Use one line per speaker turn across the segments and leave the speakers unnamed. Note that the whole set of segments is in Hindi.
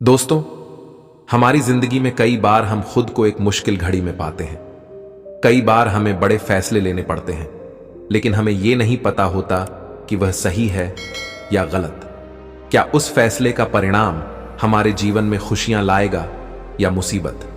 दोस्तों, हमारी जिंदगी में कई बार हम खुद को एक मुश्किल घड़ी में पाते हैं। कई बार हमें बड़े फैसले लेने पड़ते हैं, लेकिन हमें यह नहीं पता होता कि वह सही है या गलत। क्या उस फैसले का परिणाम हमारे जीवन में खुशियां लाएगा या मुसीबत।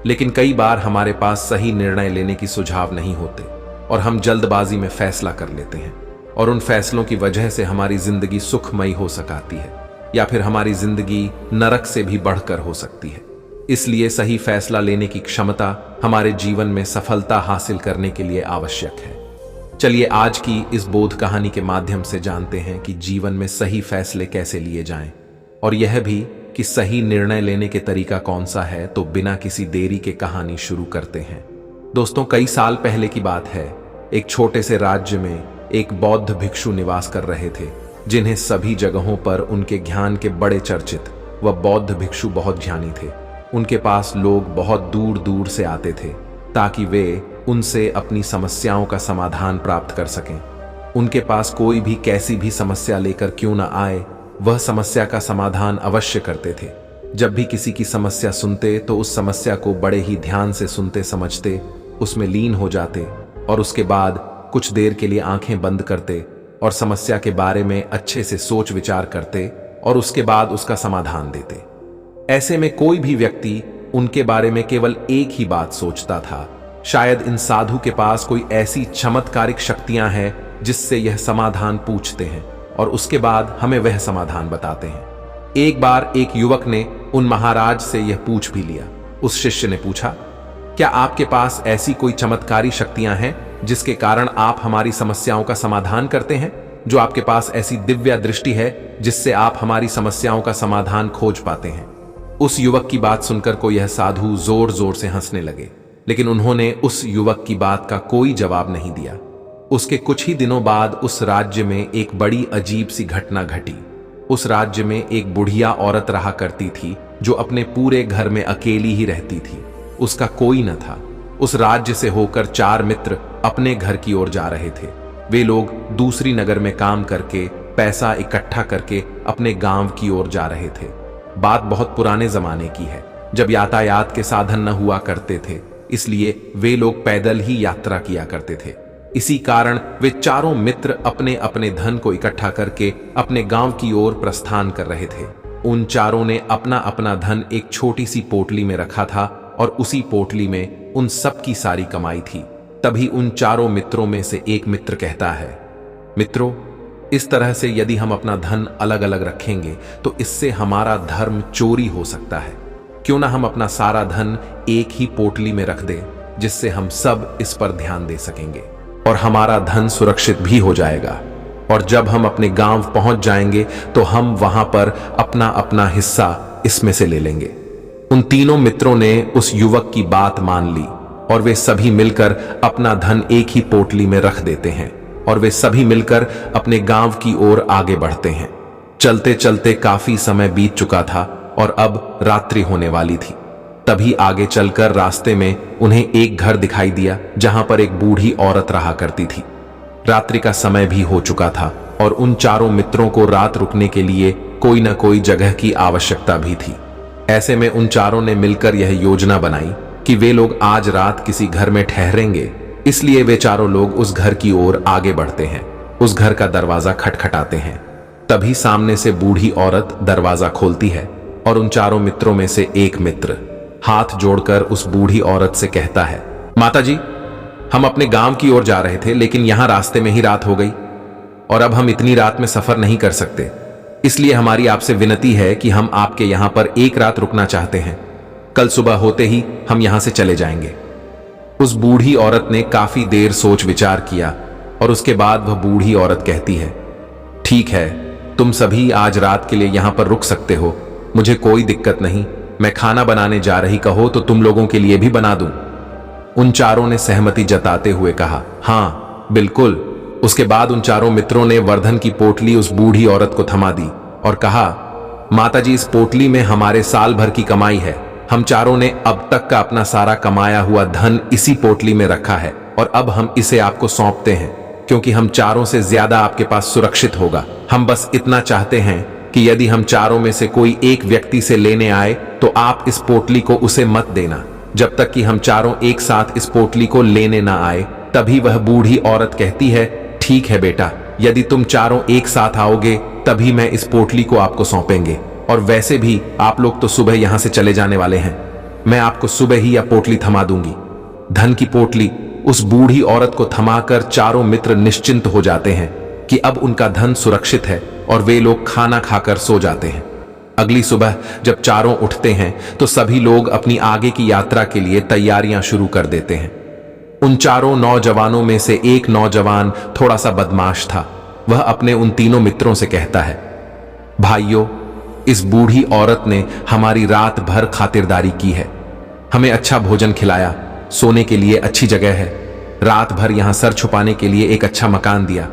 लेकिन कई बार हमारे पास सही निर्णय लेने की सुझाव नहीं होते और हम जल्दबाजी में फैसला कर लेते हैं, और उन फैसलों की वजह से हमारी जिंदगी सुखमयी हो सकाती है या फिर हमारी जिंदगी नरक से भी बढ़कर हो सकती है। इसलिए सही फैसला लेने की क्षमता हमारे जीवन में सफलता हासिल करने के लिए आवश्यक है। चलिए आज की इस बोध कहानी के माध्यम से जानते हैं कि जीवन में सही फैसले कैसे लिए जाएं, और यह भी कि सही निर्णय लेने के तरीका कौन सा है। तो बिना किसी देरी के कहानी शुरू करते हैं। दोस्तों, कई साल पहले की बात है। एक छोटे से राज्य में एक बौद्ध भिक्षु निवास कर रहे थे, जिन्हें सभी जगहों पर उनके ज्ञान के बड़े चर्चित। वह बौद्ध भिक्षु बहुत ज्ञानी थे। उनके पास लोग बहुत दूर दूर से आते थे ताकि वे उनसे अपनी समस्याओं का समाधान प्राप्त कर सकें। उनके पास कोई भी कैसी भी समस्या लेकर क्यों न आए, वह समस्या का समाधान अवश्य करते थे। जब भी किसी की समस्या सुनते तो उस समस्या को बड़े ही ध्यान से सुनते समझते, उसमें लीन हो जाते और उसके बाद कुछ देर के लिए आंखें बंद करते और समस्या के बारे में अच्छे से सोच विचार करते और उसके बाद उसका समाधान देते। ऐसे में कोई भी व्यक्ति उनके बारे में केवल एक ही बात सोचता था, शायद इन साधु के पास कोई ऐसी चमत्कारिक शक्तियां हैं जिससे यह समाधान पूछते हैं और उसके बाद हमें वह समाधान बताते हैं। एक बार एक युवक ने उन महाराज से यह पूछ भी लिया। उस शिष्य ने पूछा, क्या आपके पास ऐसी कोई चमत्कारी शक्तियां हैं जिसके कारण आप हमारी समस्याओं का समाधान करते हैं? जो आपके पास ऐसी दिव्य दृष्टि है जिससे आप हमारी समस्याओं का समाधान खोज पाते हैं? उस युवक की बात सुनकर को यह साधु जोर जोर से हंसने लगे, लेकिन उन्होंने उस युवक की बात का कोई जवाब नहीं दिया। उसके कुछ ही दिनों बाद उस राज्य में एक बड़ी अजीब सी घटना घटी। उस राज्य में एक बुढ़िया औरत रहा करती थी जो अपने पूरे घर में अकेली ही रहती थी। उसका कोई न था। उस राज्य से होकर 4 मित्र अपने घर की ओर जा रहे थे। वे लोग दूसरी नगर में काम करके पैसा इकट्ठा करके अपने गांव की ओर जा रहे थे। बात बहुत पुराने जमाने की है, जब यातायात के साधन न हुआ करते थे, इसलिए वे लोग पैदल ही यात्रा किया करते थे। इसी कारण वे चारों मित्र अपने अपने धन को इकट्ठा करके अपने गांव की ओर प्रस्थान कर रहे थे। उन चारों ने अपना अपना धन एक छोटी सी पोटली में रखा था और उसी पोटली में उन सब की सारी कमाई थी। तभी उन चारों मित्रों में से एक मित्र कहता है, मित्रों, इस तरह से यदि हम अपना धन अलग अलग रखेंगे तो इससे हमारा धर्म चोरी हो सकता है। क्यों ना हम अपना सारा धन एक ही पोटली में रख दें, जिससे हम सब इस पर ध्यान दे सकेंगे और हमारा धन सुरक्षित भी हो जाएगा। और जब हम अपने गांव पहुंच जाएंगे तो हम वहां पर अपना अपना हिस्सा इसमें से ले लेंगे। उन तीनों मित्रों ने उस युवक की बात मान ली और वे सभी मिलकर अपना धन एक ही पोटली में रख देते हैं और वे सभी मिलकर अपने गांव की ओर आगे बढ़ते हैं। चलते चलते काफी समय बीत चुका था और अब रात्रि होने वाली थी। तभी आगे चलकर रास्ते में उन्हें एक घर दिखाई दिया जहां पर एक बूढ़ी औरत रहा करती थी। रात्रि का समय भी हो चुका था और उन चारों मित्रों को रात रुकने के लिए कोई न कोई जगह की आवश्यकता भी थी। ऐसे में उन चारों ने मिलकर यह योजना बनाई कि वे लोग आज रात किसी घर में ठहरेंगे। इसलिए वे चारों लोग उस घर की ओर आगे बढ़ते हैं। उस घर का दरवाजा खटखटाते हैं। तभी सामने से बूढ़ी औरत दरवाजा खोलती है और उन चारों मित्रों में से एक मित्र हाथ जोड़कर उस बूढ़ी औरत से कहता है, माताजी, हम अपने गांव की ओर जा रहे थे, लेकिन यहां रास्ते में ही रात हो गई और अब हम इतनी रात में सफर नहीं कर सकते। इसलिए हमारी आपसे विनती है कि हम आपके यहां पर एक रात रुकना चाहते हैं। कल सुबह होते ही हम यहां से चले जाएंगे। उस बूढ़ी औरत ने काफी देर सोच विचार किया और उसके बाद वह बूढ़ी औरत कहती है, ठीक है, तुम सभी आज रात के लिए यहां पर रुक सकते हो, मुझे कोई दिक्कत नहीं। मैं खाना बनाने जा रही कहो तो तुम लोगों के लिए भी बना दूं। उन चारों ने सहमति जताते हुए कहा, हां बिल्कुल। उसके बाद उन चारों मित्रों ने वर्धन की पोटली उस बूढ़ी औरत को थमा दी और कहा, माताजी, इस पोटली में हमारे साल भर की कमाई है। हम चारों ने अब तक का अपना सारा कमाया हुआ धन इसी पोटली में रखा है और अब हम इसे आपको सौंपते हैं, क्योंकि हम चारों से ज्यादा आपके पास सुरक्षित होगा। हम बस इतना चाहते हैं कि यदि हम चारों में से कोई एक व्यक्ति से लेने आए तो आप इस पोटली को उसे मत देना जब तक कि हम चारों एक साथ इस पोटली को लेने ना आए। तभी वह बूढ़ी औरत कहती है, ठीक है बेटा, यदि तुम चारों एक साथ आओगे तभी मैं इस पोटली को आपको सौंपेंगे, और वैसे भी आप लोग तो सुबह यहां से चले जाने वाले हैं। मैं आपको सुबह ही यह पोटली थमा दूंगी। धन की पोटली उस बूढ़ी औरत को थमाकर चारों मित्र निश्चिंत हो जाते हैं कि अब उनका धन सुरक्षित है और वे लोग खाना खाकर सो जाते हैं। अगली सुबह जब चारों उठते हैं तो सभी लोग अपनी आगे की यात्रा के लिए तैयारियां शुरू कर देते हैं। उन चारों नौजवानों में से एक नौजवान थोड़ा सा बदमाश था। वह अपने उन तीनों मित्रों से कहता है, भाइयों, इस बूढ़ी औरत ने हमारी रात भर खातिरदारी की है, हमें अच्छा भोजन खिलाया, सोने के लिए अच्छी जगह है, रात भर यहां सर छुपाने के लिए एक अच्छा मकान दिया,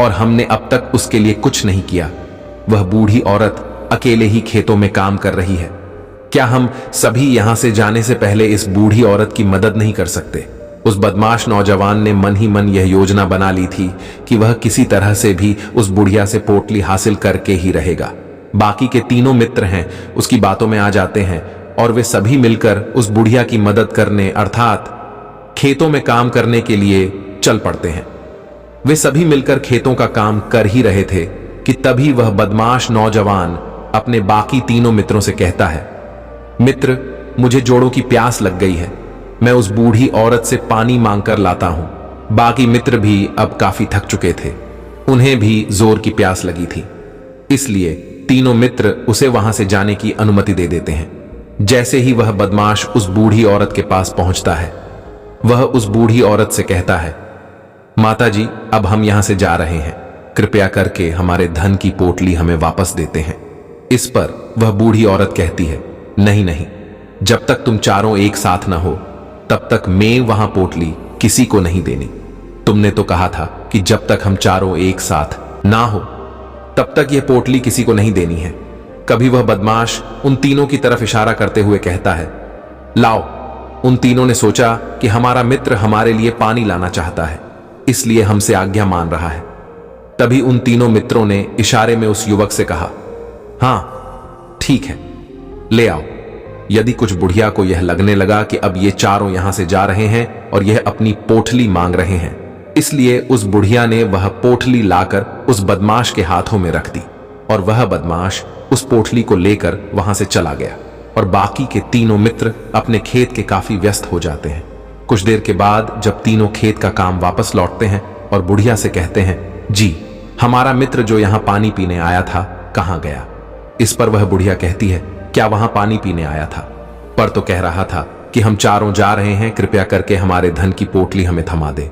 और हमने अब तक उसके लिए कुछ नहीं किया। वह बूढ़ी औरत अकेले ही खेतों में काम कर रही है। क्या हम सभी यहां से जाने से पहले इस बूढ़ी औरत की मदद नहीं कर सकते? उस बदमाश नौजवान ने मन ही मन यह योजना बना ली थी कि वह किसी तरह से भी उस बुढ़िया से पोटली हासिल करके ही रहेगा। बाकी के तीनों मित्र हैं उसकी बातों में आ जाते हैं और वे सभी मिलकर उस बुढ़िया की मदद करने अर्थात खेतों में काम करने के लिए चल पड़ते हैं। वे सभी मिलकर खेतों का काम कर ही रहे थे कि तभी वह बदमाश नौजवान अपने बाकी तीनों मित्रों से कहता है, मित्र, मुझे जोड़ों की प्यास लग गई है, मैं उस बूढ़ी औरत से पानी मांगकर लाता हूं। बाकी मित्र भी अब काफी थक चुके थे, उन्हें भी जोर की प्यास लगी थी, इसलिए तीनों मित्र उसे वहां से जाने की अनुमति दे देते हैं। जैसे ही वह बदमाश उस बूढ़ी औरत के पास पहुंचता है, वह उस बूढ़ी औरत से कहता है, माता जी, अब हम यहां से जा रहे हैं, कृपया करके हमारे धन की पोटली हमें वापस देते हैं। इस पर वह बूढ़ी औरत कहती है, नहीं नहीं, जब तक तुम चारों एक साथ ना हो तब तक मैं वहां पोटली किसी को नहीं देनी। तुमने तो कहा था कि जब तक हम चारों एक साथ ना हो तब तक यह पोटली किसी को नहीं देनी है। कभी वह बदमाश उन तीनों की तरफ इशारा करते हुए कहता है, लाओ। उन तीनों ने सोचा कि हमारा मित्र हमारे लिए पानी लाना चाहता है, इसलिए हमसे आज्ञा मान रहा है। तभी उन तीनों मित्रों ने इशारे में उस युवक से कहा, हां ठीक है, ले आओ। यदि कुछ बुढ़िया को यह लगने लगा कि अब ये चारों यहां से जा रहे हैं और यह अपनी पोटली मांग रहे हैं, इसलिए उस बुढ़िया ने वह पोटली लाकर उस बदमाश के हाथों में रख दी और वह बदमाश उस पोटली को लेकर वहां से चला गया और बाकी के तीनों मित्र अपने खेत के काफी व्यस्त हो जाते हैं। कुछ देर के बाद जब तीनों खेत का काम वापस लौटते हैं और बुढ़िया से कहते हैं, जी, हमारा मित्र जो यहां पानी पीने आया था कहां गया? इस पर वह बुढ़िया कहती है, क्या वहां पानी पीने आया था? पर तो कह रहा था कि हम चारों जा रहे हैं, कृपया करके हमारे धन की पोटली हमें थमा दे।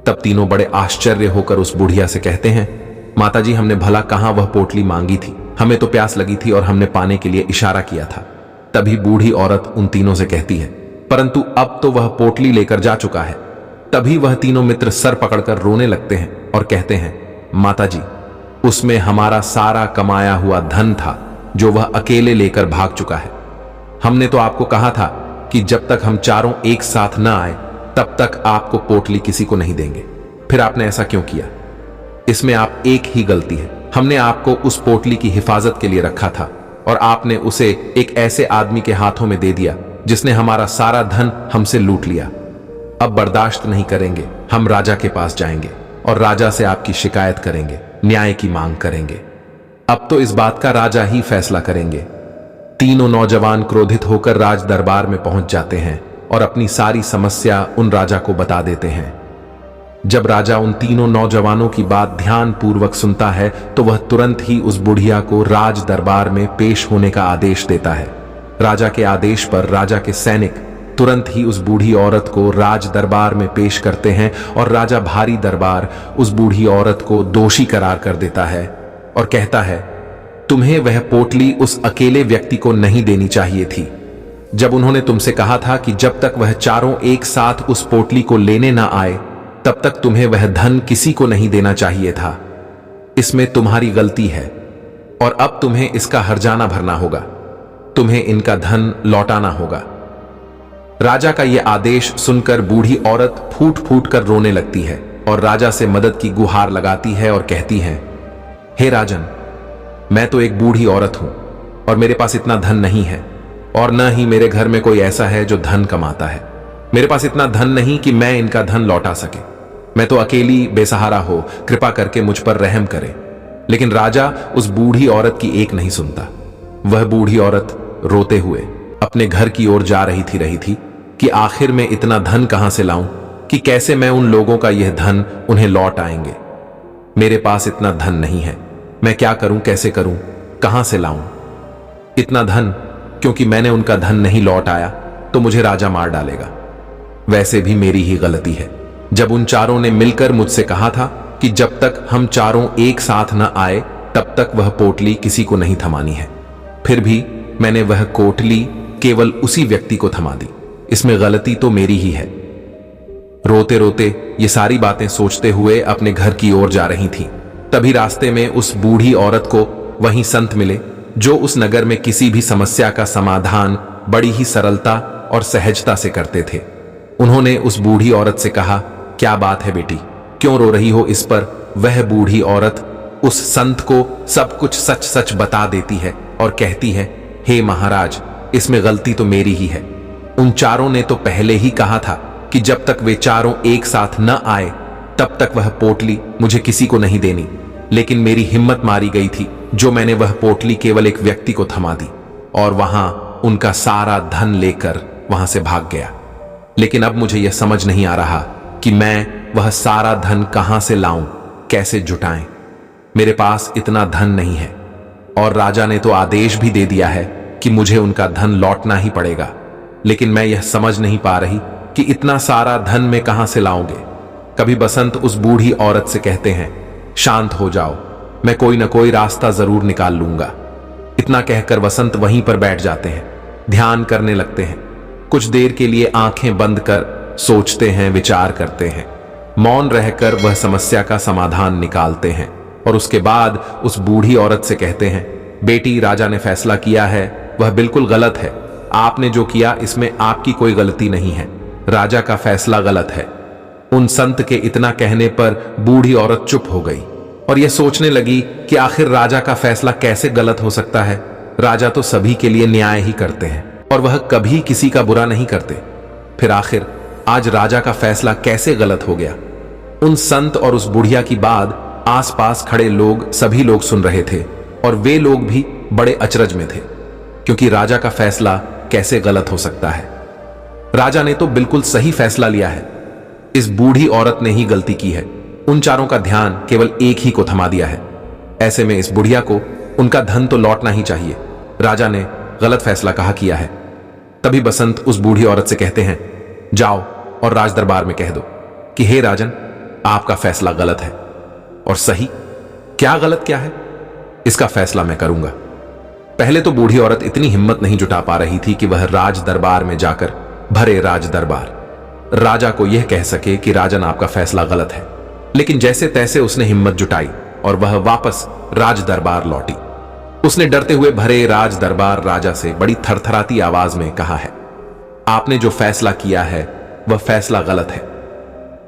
तब तीनों बड़े आश्चर्य होकर उस बुढ़िया से कहते हैं, माताजी, हमने भला कहां वह पोटली मांगी थी, हमें तो प्यास लगी थी और हमने पाने के लिए इशारा किया था। तभी बूढ़ी औरत उन तीनों से कहती है, परंतु अब तो वह पोटली लेकर जा चुका है। तभी वह तीनों मित्र सर पकड़कर रोने लगते हैं और कहते हैं, माताजी, उसमें हमारा सारा कमाया हुआ धन था जो वह अकेले लेकर भाग चुका है। हमने तो आपको कहा था कि जब तक हम चारों एक साथ न आए तब तक आपको पोटली किसी को नहीं देंगे, फिर आपने ऐसा क्यों किया? इसमें आप एक ही गलती है, हमने आपको उस पोटली की हिफाजत के लिए रखा था और आपने उसे एक ऐसे आदमी के हाथों में दे दिया जिसने हमारा सारा धन हमसे लूट लिया। अब बर्दाश्त नहीं करेंगे, हम राजा के पास जाएंगे और राजा से आपकी शिकायत करेंगे, न्याय की मांग करेंगे। अब तो इस बात का राजा ही फैसला करेंगे। तीनों नौजवान क्रोधित होकर राज दरबार में पहुंच जाते हैं और अपनी सारी समस्या उन राजा को बता देते हैं। जब राजा उन तीनों नौजवानों की बात ध्यान पूर्वक सुनता है तो वह तुरंत ही उस बुढ़िया को राज दरबार में पेश होने का आदेश देता है। राजा के आदेश पर राजा के सैनिक तुरंत ही उस बूढ़ी औरत को राज दरबार में पेश करते हैं और राजा भारी दरबार उस बूढ़ी औरत को दोषी करार कर देता है और कहता है, तुम्हें वह पोटली उस अकेले व्यक्ति को नहीं देनी चाहिए थी। जब उन्होंने तुमसे कहा था कि जब तक वह चारों एक साथ उस पोटली को लेने ना आए तब तक तुम्हें वह धन किसी को नहीं देना चाहिए था। इसमें तुम्हारी गलती है और अब तुम्हें इसका हर्जाना भरना होगा, तुम्हें इनका धन लौटाना होगा। राजा का यह आदेश सुनकर बूढ़ी औरत फूट फूट कर रोने लगती है और राजा से मदद की गुहार लगाती है और कहती है, हे राजन, मैं तो एक बूढ़ी औरत हूं और मेरे पास इतना धन नहीं है, और न ही मेरे घर में कोई ऐसा है जो धन कमाता है। मेरे पास इतना धन नहीं कि मैं इनका धन लौटा सके। मैं तो अकेली बेसहारा हो, कृपा करके मुझ पर रहम करे। लेकिन राजा उस बूढ़ी औरत की एक नहीं सुनता। वह बूढ़ी औरत रोते हुए अपने घर की ओर जा रही थी कि आखिर में इतना धन कहां से लाऊं, कि कैसे मैं उन लोगों का यह धन उन्हें लौट आएंगे। मेरे पास इतना धन नहीं है, मैं क्या करूं, कैसे करूं, कहां से लाऊं इतना धन? क्योंकि मैंने उनका धन नहीं लौट आया तो मुझे राजा मार डालेगा। वैसे भी मेरी ही गलती है। जब उन चारों ने मिलकर मुझसे कहा था कि जब तक हम चारों एक साथ न आए तब तक वह पोटली किसी को नहीं थमानी है, फिर भी मैंने वह कोटली केवल उसी व्यक्ति को थमा दी। इसमें गलती तो मेरी ही है। रोते रोते ये सारी बातें सोचते हुए अपने घर की ओर जा रही थी। तभी रास्ते में उस बूढ़ी औरत को वहीं संत मिले, जो उस नगर में किसी भी समस्या का समाधान बड़ी ही सरलता और सहजता से करते थे। उन्होंने उस बूढ़ी औरत से कहा, क्या बात है बेटी, क्यों रो रही हो? इस पर वह बूढ़ी औरत उस संत को सब कुछ सच सच बता देती है और कहती है, हे महाराज, इसमें गलती तो मेरी ही है। उन चारों ने तो पहले ही कहा था कि जब तक वे चारों एक साथ न आए तब तक वह पोटली मुझे किसी को नहीं देनी। लेकिन मेरी हिम्मत मारी गई थी, जो मैंने वह पोटली केवल एक व्यक्ति को थमा दी और वहां उनका सारा धन लेकर वहां से भाग गया। लेकिन अब मुझे यह समझ नहीं आ रहा कि मैं वह सारा धन कहां से लाऊं, कैसे जुटाएं। मेरे पास इतना धन नहीं है और राजा ने तो आदेश भी दे दिया है कि मुझे उनका धन लौटना ही पड़ेगा। लेकिन मैं यह समझ नहीं पा रही कि इतना सारा धन मैं कहां से लाऊंगे। कभी बसंत उस बूढ़ी औरत से कहते हैं, शांत हो जाओ, मैं कोई न कोई रास्ता जरूर निकाल लूंगा। इतना कहकर वसंत वहीं पर बैठ जाते हैं, ध्यान करने लगते हैं। कुछ देर के लिए आंखें बंद कर सोचते हैं, विचार करते हैं। मौन रहकर वह समस्या का समाधान निकालते हैं और उसके बाद उस बूढ़ी औरत से कहते हैं, बेटी, राजा ने फैसला किया है वह बिल्कुल गलत है। आपने जो किया इसमें आपकी कोई गलती नहीं है। राजा का फैसला गलत है। उन संत के इतना कहने पर बूढ़ी औरत चुप हो गई और यह सोचने लगी कि आखिर राजा का फैसला कैसे गलत हो सकता है। राजा तो सभी के लिए न्याय ही करते हैं और वह कभी किसी का बुरा नहीं करते। फिर आखिर आज राजा का फैसला कैसे गलत हो गया? उन संत और उस बुढ़िया की बात आसपास खड़े लोग सभी लोग सुन रहे थे और वे लोग भी बड़े अचरज में थे, क्योंकि राजा का फैसला कैसे गलत हो सकता है। राजा ने तो बिल्कुल सही फैसला लिया है। इस बूढ़ी औरत ने ही गलती की है। उन चारों का ध्यान केवल एक ही को थमा दिया है। ऐसे में इस बुढ़िया को उनका धन तो लौटना ही चाहिए। राजा ने गलत फैसला कहा किया है। तभी बसंत उस बूढ़ी औरत से कहते हैं, जाओ और राज दरबार में कह दो कि हे राजन, आपका फैसला गलत है। और सही क्या, गलत क्या है, इसका फैसला मैं करूंगा। पहले तो बूढ़ी औरत इतनी हिम्मत नहीं जुटा पा रही थी कि वह राज दरबार में जाकर भरे राज दरबार राजा को यह कह सके कि राजन, आपका फैसला गलत है। लेकिन जैसे तैसे उसने हिम्मत जुटाई और वह वापस राज दरबार लौटी। उसने डरते हुए भरे राज दरबार राजा से बड़ी थरथराती आवाज में कहा है, आपने जो फैसला किया है वह फैसला गलत है।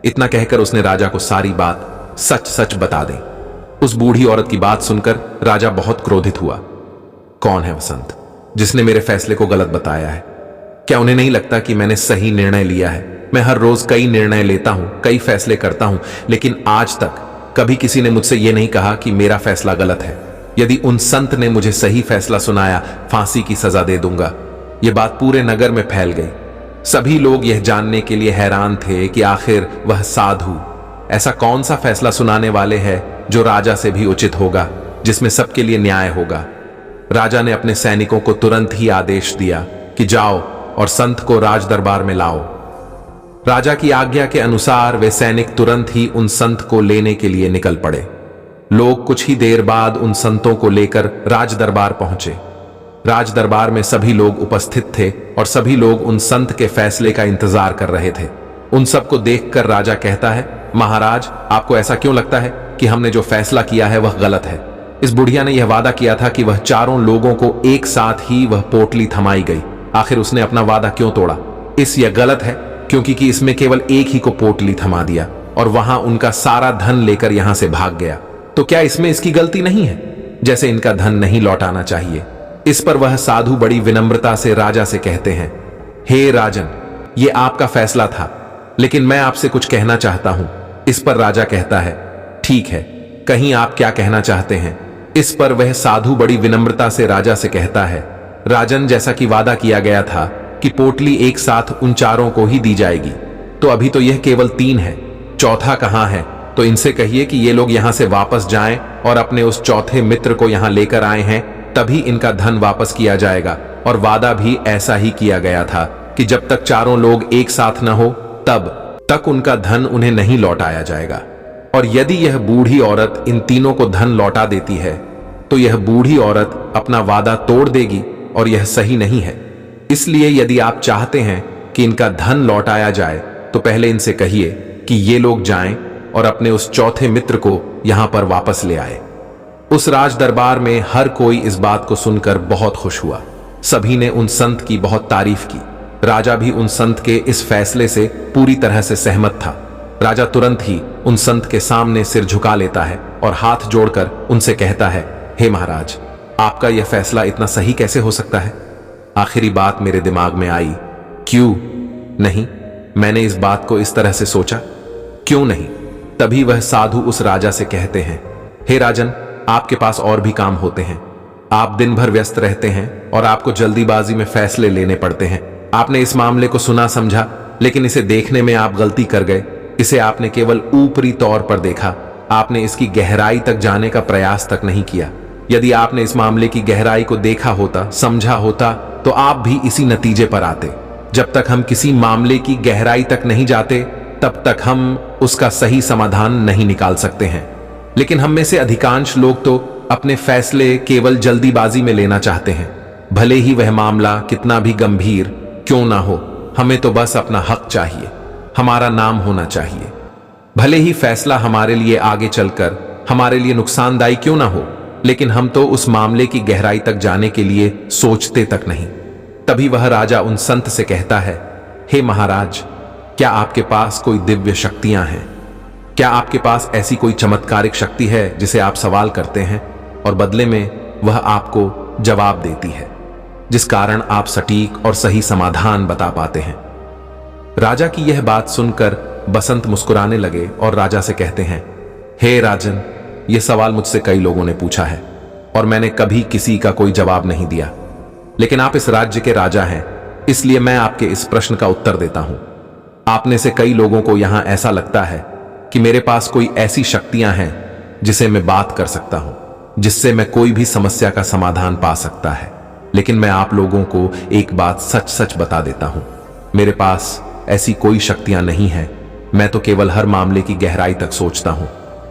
इतना कहकर उसने राजा को सारी बात सच सच बता दी। उस बूढ़ी औरत की बात सुनकर राजा बहुत क्रोधित हुआ। कौन है वसंत जिसने मेरे फैसले को गलत बताया है? क्या उन्हें नहीं लगता कि मैंने सही निर्णय लिया है? मैं हर रोज कई निर्णय लेता हूं, कई फैसले करता हूं, लेकिन आज तक कभी किसी ने मुझसे यह नहीं कहा कि मेरा फैसला गलत है। यदि उन संत ने मुझे सही फैसला सुनाया, फांसी की सजा दे दूंगा। यह बात पूरे नगर में फैल गई। सभी लोग यह जानने के लिए हैरान थे कि आखिर वह साधु ऐसा कौन सा फैसला सुनाने वाले हैं जो राजा से भी उचित होगा, जिसमें सबके लिए न्याय होगा। राजा ने अपने सैनिकों को तुरंत ही आदेश दिया कि जाओ और संत को राज दरबार में लाओ। राजा की आज्ञा के अनुसार वे सैनिक तुरंत ही उन संत को लेने के लिए निकल पड़े। लोग कुछ ही देर बाद उन संतों को लेकर राज दरबार पहुंचे। राज दरबार में सभी लोग उपस्थित थे और सभी लोग उन संत के फैसले का इंतजार कर रहे थे। उन सबको देखकर राजा कहता है, महाराज, आपको ऐसा क्यों लगता है कि हमने जो फैसला किया है वह गलत है? इस बुढ़िया ने यह वादा किया था कि वह चारों लोगों को एक साथ ही वह पोटली थमाई गई। आखिर उसने अपना वादा क्यों तोड़ा? यह गलत है क्योंकि इसमें केवल एक ही को पोटली थमा दिया और वहां उनका सारा धन लेकर यहां से भाग गया। तो क्या इसमें इसकी गलती नहीं है? जैसे इनका धन नहीं लौटाना चाहिए। इस पर वह साधु बड़ी विनम्रता से राजा से कहते हैं, हे राजन, ये आपका फैसला था, लेकिन मैं आपसे कुछ कहना चाहता हूं। इस पर राजा कहता है, ठीक है, कहीं आप क्या कहना चाहते हैं। इस पर वह साधु बड़ी विनम्रता से राजा से कहता है, राजन, जैसा कि वादा किया गया था कि पोटली एक साथ उन चारों को ही दी जाएगी, तो अभी तो यह केवल 3 है, चौथा कहां है? तो इनसे कहिए कि ये लोग यहां से वापस जाएं और अपने उस चौथे मित्र को यहां लेकर आए हैं, तभी इनका धन वापस किया जाएगा। और वादा भी ऐसा ही किया गया था कि जब तक चारों लोग एक साथ न हो तब तक उनका धन उन्हें नहीं लौटाया जाएगा। और यदि यह बूढ़ी औरत इन तीनों को धन लौटा देती है तो यह बूढ़ी औरत अपना वादा तोड़ देगी और यह सही नहीं है। इसलिए यदि आप चाहते हैं कि इनका धन लौटाया जाए तो पहले इनसे कहिए कि ये लोग जाएं और अपने उस चौथे मित्र को यहां पर वापस ले आए। उस राज दरबार में हर कोई इस बात को सुनकर बहुत खुश हुआ। सभी ने उन संत की बहुत तारीफ की। राजा भी उन संत के इस फैसले से पूरी तरह से सहमत था। राजा तुरंत ही उन संत के सामने सिर झुका लेता है और हाथ जोड़कर उनसे कहता है, हे महाराज, आपका यह फैसला इतना सही कैसे हो सकता है? आखिरी बात मेरे दिमाग में आई, क्यों नहीं मैंने इस बात को इस तरह से सोचा, क्यों नहीं? तभी वह साधु उस राजा से कहते हैं, हे राजन, आपके पास और भी काम होते हैं, आप दिन भर व्यस्त रहते हैं और आपको जल्दीबाजी में फैसले लेने पड़ते हैं। आपने इस मामले को सुना समझा, लेकिन इसे देखने में आप गलती कर गए। इसे आपने केवल ऊपरी तौर पर देखा, आपने इसकी गहराई तक जाने का प्रयास तक नहीं किया। यदि आपने इस मामले की गहराई को देखा होता, समझा होता, तो आप भी इसी नतीजे पर आते। जब तक हम किसी मामले की गहराई तक नहीं जाते तब तक हम उसका सही समाधान नहीं निकाल सकते हैं। लेकिन हम में से अधिकांश लोग तो अपने फैसले केवल जल्दीबाजी में लेना चाहते हैं, भले ही वह मामला कितना भी गंभीर क्यों ना हो। हमें तो बस अपना हक चाहिए, हमारा नाम होना चाहिए, भले ही फैसला हमारे लिए आगे चलकर हमारे लिए नुकसानदायी क्यों ना हो, लेकिन हम तो उस मामले की गहराई तक जाने के लिए सोचते तक नहीं। तभी वह राजा उन संत से कहता है, हे महाराज, क्या आपके पास कोई दिव्य शक्तियां हैं? क्या आपके पास ऐसी कोई चमत्कारिक शक्ति है जिसे आप सवाल करते हैं और बदले में वह आपको जवाब देती है, जिस कारण आप सटीक और सही समाधान बता पाते हैं? राजा की यह बात सुनकर बसंत मुस्कुराने लगे और राजा से कहते हैं, हे राजन, यह सवाल मुझसे कई लोगों ने पूछा है और मैंने कभी किसी का कोई जवाब नहीं दिया, लेकिन आप इस राज्य के राजा हैं, इसलिए मैं आपके इस प्रश्न का उत्तर देता हूं। आपने से कई लोगों को यहां ऐसा लगता है कि मेरे पास कोई ऐसी शक्तियां हैं जिसे मैं बात कर सकता हूं, जिससे मैं कोई भी समस्या का समाधान पा सकता है। लेकिन मैं आप लोगों को एक बात सच सच बता देता हूं, मेरे पास ऐसी कोई शक्तियां नहीं है। मैं तो केवल हर मामले की गहराई तक सोचता हूं,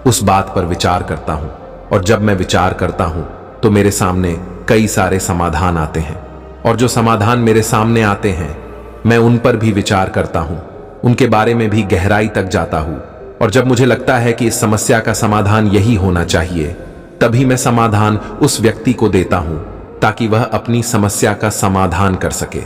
उस बात पर विचार करता हूं, और जब मैं विचार करता हूं तो मेरे सामने कई सारे समाधान आते हैं, और जो समाधान मेरे सामने आते हैं मैं उन पर भी विचार करता हूं, उनके बारे में भी गहराई तक जाता हूं, और जब मुझे लगता है कि इस समस्या का समाधान यही होना चाहिए, तभी मैं समाधान उस व्यक्ति को देता हूं ताकि वह अपनी समस्या का समाधान कर सके।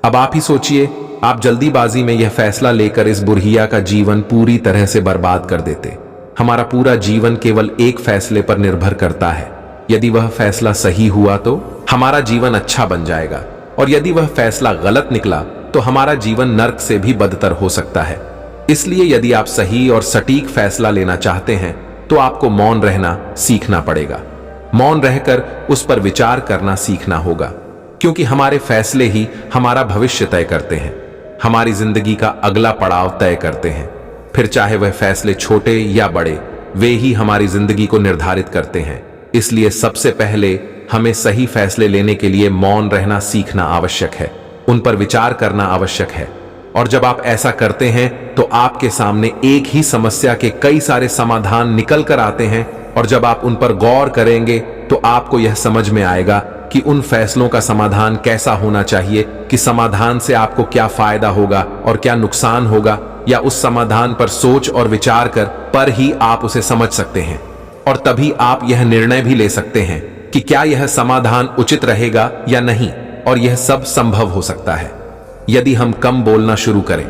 अब आप ही सोचिए, आप जल्दीबाजी में यह फैसला लेकर इस बुढ़िया का जीवन पूरी तरह से बर्बाद कर देते। हमारा पूरा जीवन केवल एक फैसले पर निर्भर करता है। यदि वह फैसला सही हुआ तो हमारा जीवन अच्छा बन जाएगा, और यदि वह फैसला गलत निकला तो हमारा जीवन नर्क से भी बदतर हो सकता है। इसलिए यदि आप सही और सटीक फैसला लेना चाहते हैं तो आपको मौन रहना सीखना पड़ेगा। मौन रहकर उस पर विचार करना सीखना होगा, क्योंकि हमारे फैसले ही हमारा भविष्य तय करते हैं, हमारी जिंदगी का अगला पड़ाव तय करते हैं। फिर चाहे वह फैसले छोटे या बड़े, वे ही हमारी जिंदगी को निर्धारित करते हैं। इसलिए सबसे पहले हमें सही फैसले लेने के लिए मौन रहना सीखना आवश्यक है, उन पर विचार करना आवश्यक है। और जब आप ऐसा करते हैं तो आपके सामने एक ही समस्या के कई सारे समाधान निकल कर आते हैं, और जब आप उन पर गौर करेंगे तो आपको यह समझ में आएगा कि उन फैसलों का समाधान कैसा होना चाहिए, कि समाधान से आपको क्या फायदा होगा और क्या नुकसान होगा, या उस समाधान पर सोच और विचार कर ही आप उसे समझ सकते हैं। और तभी आप यह निर्णय भी ले सकते हैं कि क्या यह समाधान उचित रहेगा या नहीं, और यह सब संभव हो सकता है यदि हम कम बोलना शुरू करें।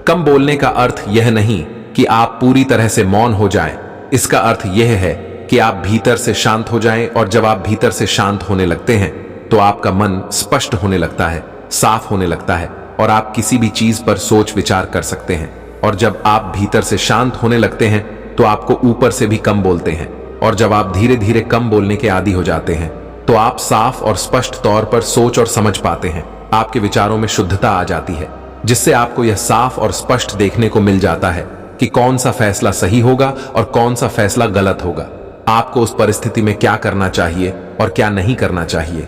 कम बोलने का अर्थ यह नहीं कि आप पूरी तरह से मौन हो जाएं, इसका अर्थ यह है कि आप भीतर से शांत हो जाएं, और जब आप भीतर से शांत होने लगते हैं तो आपका मन स्पष्ट होने लगता है, साफ होने लगता है, और आप किसी भी चीज पर सोच विचार कर सकते हैं। और जब आप भीतर से शांत होने लगते हैं तो आपको ऊपर से भी कम बोलते हैं, और जब आप धीरे धीरे कम बोलने के आदी हो जाते हैं तो आप साफ और स्पष्ट तौर पर सोच और समझ पाते हैं। आपके विचारों में शुद्धता आ जाती है, जिससे आपको यह साफ और स्पष्ट देखने को मिल जाता है कि कौन सा फैसला सही होगा और कौन सा फैसला गलत होगा। आपको उस परिस्थिति में क्या करना चाहिए और क्या नहीं करना चाहिए।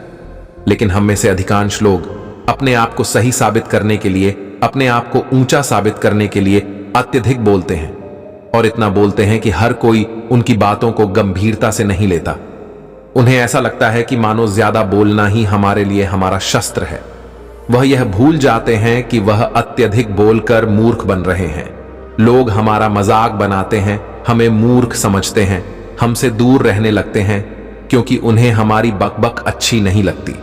लेकिन हम में से अधिकांश लोग अपने आप को सही साबित करने के लिए, अपने आप को ऊंचा साबित करने के लिए अत्यधिक बोलते हैं, और इतना बोलते हैं कि हर कोई उनकी बातों को गंभीरता से नहीं लेता। उन्हें ऐसा लगता है कि मानो ज्यादा बोलना ही हमारे लिए हमारा शस्त्र है। वह यह भूल जाते हैं कि वह अत्यधिक बोलकर मूर्ख बन रहे हैं। लोग हमारा मजाक बनाते हैं, हमें मूर्ख समझते हैं, हमसे दूर रहने लगते हैं, क्योंकि उन्हें हमारी बकबक अच्छी नहीं लगती।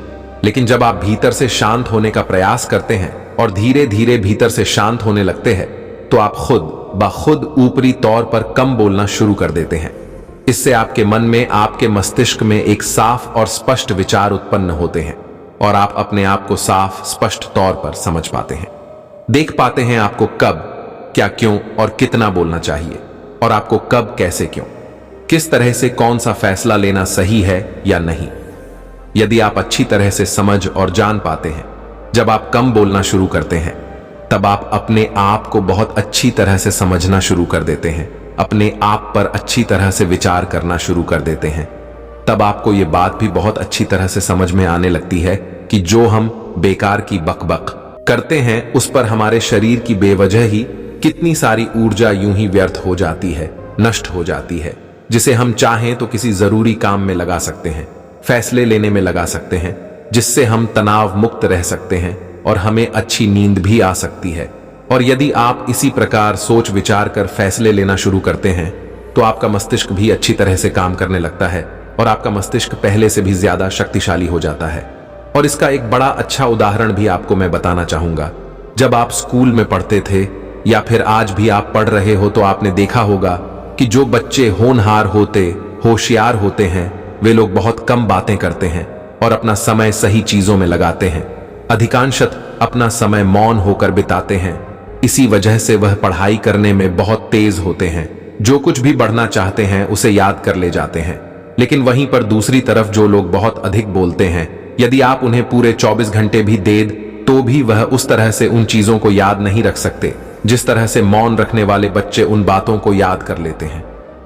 लेकिन जब आप भीतर से शांत होने का प्रयास करते हैं और धीरे धीरे भीतर से शांत होने लगते हैं तो आप खुद ब खुद ऊपरी तौर पर कम बोलना शुरू कर देते हैं। इससे आपके मन में, आपके मस्तिष्क में एक साफ और स्पष्ट विचार उत्पन्न होते हैं, और आप अपने आप को साफ स्पष्ट तौर पर समझ पाते हैं। देख पाते हैं आपको कब, क्या, क्यों और कितना बोलना चाहिए, और आपको कब, कैसे, क्यों, किस तरह से कौन सा फैसला लेना सही है या नहीं। यदि आप अच्छी तरह से समझ और जान पाते हैं, जब आप कम बोलना शुरू करते हैं तब आप अपने आप को बहुत अच्छी तरह से समझना शुरू कर देते हैं, अपने आप पर अच्छी तरह से विचार करना शुरू कर देते हैं। तब आपको यह बात भी बहुत अच्छी तरह से समझ में आने लगती है कि जो हम बेकार की बकबक करते हैं उस पर हमारे शरीर की बेवजह ही कितनी सारी ऊर्जा यूं ही व्यर्थ हो जाती है, नष्ट हो जाती है, जिसे हम चाहें तो किसी जरूरी काम में लगा सकते हैं, फैसले लेने में लगा सकते हैं, जिससे हम तनाव मुक्त रह सकते हैं और हमें अच्छी नींद भी आ सकती है। और यदि आप इसी प्रकार सोच विचार कर फैसले लेना शुरू करते हैं तो आपका मस्तिष्क भी अच्छी तरह से काम करने लगता है, और आपका मस्तिष्क पहले से भी ज्यादा शक्तिशाली हो जाता है। और इसका एक बड़ा अच्छा उदाहरण भी आपको मैं बताना चाहूंगा। जब आप स्कूल में पढ़ते थे या फिर आज भी आप पढ़ रहे हो तो आपने देखा होगा कि जो बच्चे होनहार होते, होशियार होते हैं, वे लोग बहुत कम बातें करते हैं और अपना समय सही चीजों में लगाते हैं। अधिकांशतः अपना समय मौन होकर बिताते हैं। इसी वजह से वह पढ़ाई करने में बहुत तेज होते हैं, जो कुछ भी बढ़ना चाहते हैं उसे याद कर ले जाते हैं। लेकिन वहीं पर दूसरी तरफ जो लोग बहुत अधिक बोलते हैं, यदि आप उन्हें पूरे 24 घंटे भी दे तो भी वह उस तरह से उन चीजों को याद नहीं रख सकते जिस तरह से मौन रखने वाले बच्चे उन बातों को याद कर लेते हैं।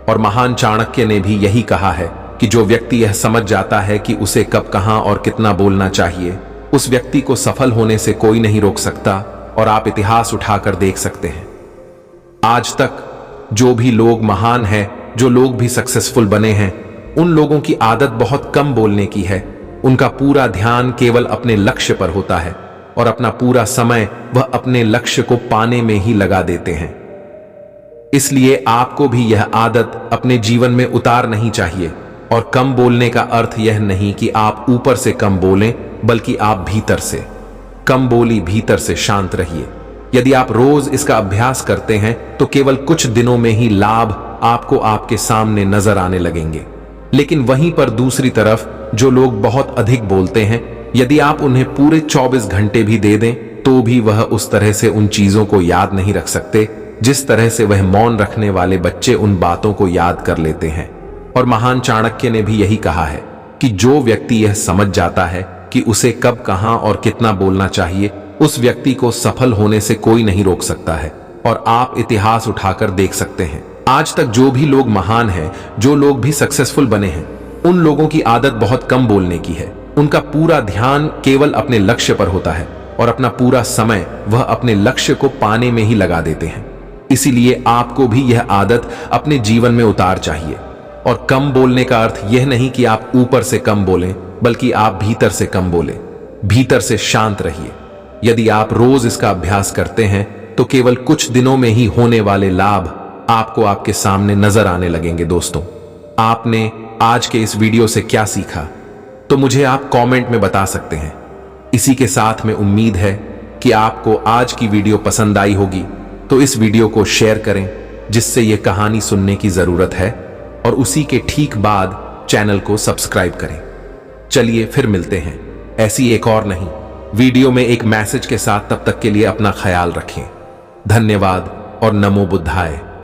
और महान चाणक्य ने भी यही कहा है कि जो व्यक्ति यह समझ जाता है कि उसे कब, कहां और कितना बोलना चाहिए, उस व्यक्ति को सफल होने से कोई नहीं रोक सकता। और आप इतिहास उठाकर देख सकते हैं, आज तक जो भी लोग महान हैं, जो लोग भी सक्सेसफुल बने हैं, उन लोगों की आदत बहुत कम बोलने की है। उनका पूरा ध्यान केवल अपने लक्ष्य पर होता है और अपना पूरा समय वह अपने लक्ष्य को पाने में ही लगा देते हैं। इसलिए आपको भी यह आदत अपने जीवन में उतार नहीं चाहिए। और कम बोलने का अर्थ यह नहीं कि आप ऊपर से कम बोलें, बल्कि आप भीतर से कम बोली, भीतर से शांत रहिए। यदि आप रोज इसका अभ्यास करते हैं तो केवल कुछ दिनों में ही लाभ आपको आपके सामने नजर आने लगेंगे। लेकिन वहीं पर दूसरी तरफ जो लोग बहुत अधिक बोलते हैं, यदि आप उन्हें पूरे 24 घंटे भी दे दें तो भी वह उस तरह से उन चीजों को याद नहीं रख सकते जिस तरह से वह मौन रखने वाले बच्चे उन बातों को याद कर लेते हैं। और महान चाणक्य ने भी यही कहा है कि जो व्यक्ति यह समझ जाता है कि उसे कब, कहां और कितना बोलना चाहिए, उस व्यक्ति को सफल होने से कोई नहीं रोक सकता है। और आप इतिहास उठाकर देख सकते हैं, आज तक जो भी लोग महान हैं, जो लोग भी सक्सेसफुल बने हैं, उन लोगों की आदत बहुत कम बोलने की है। उनका पूरा ध्यान केवल अपने लक्ष्य पर होता है और अपना पूरा समय वह अपने लक्ष्य को पाने में ही लगा देते हैं। इसीलिए आपको भी यह आदत अपने जीवन में उतार चाहिए। और कम बोलने का अर्थ यह नहीं कि आप ऊपर से कम बोलें, बल्कि आप भीतर से कम बोलें, भीतर से शांत रहिए। यदि आप रोज इसका अभ्यास करते हैं तो केवल कुछ दिनों में ही होने वाले लाभ आपको आपके सामने नजर आने लगेंगे। दोस्तों, आपने आज के इस वीडियो से क्या सीखा तो मुझे आप कमेंट में बता सकते हैं। इसी के साथ में उम्मीद है कि आपको आज की वीडियो पसंद आई होगी, तो इस वीडियो को शेयर करें जिससे यह कहानी सुनने की जरूरत है। और उसी के ठीक बाद चैनल को सब्सक्राइब करें। चलिए फिर मिलते हैं ऐसी एक और नहीं वीडियो में एक मैसेज के साथ। तब तक के लिए अपना ख्याल रखें। धन्यवाद और नमो बुद्धाय।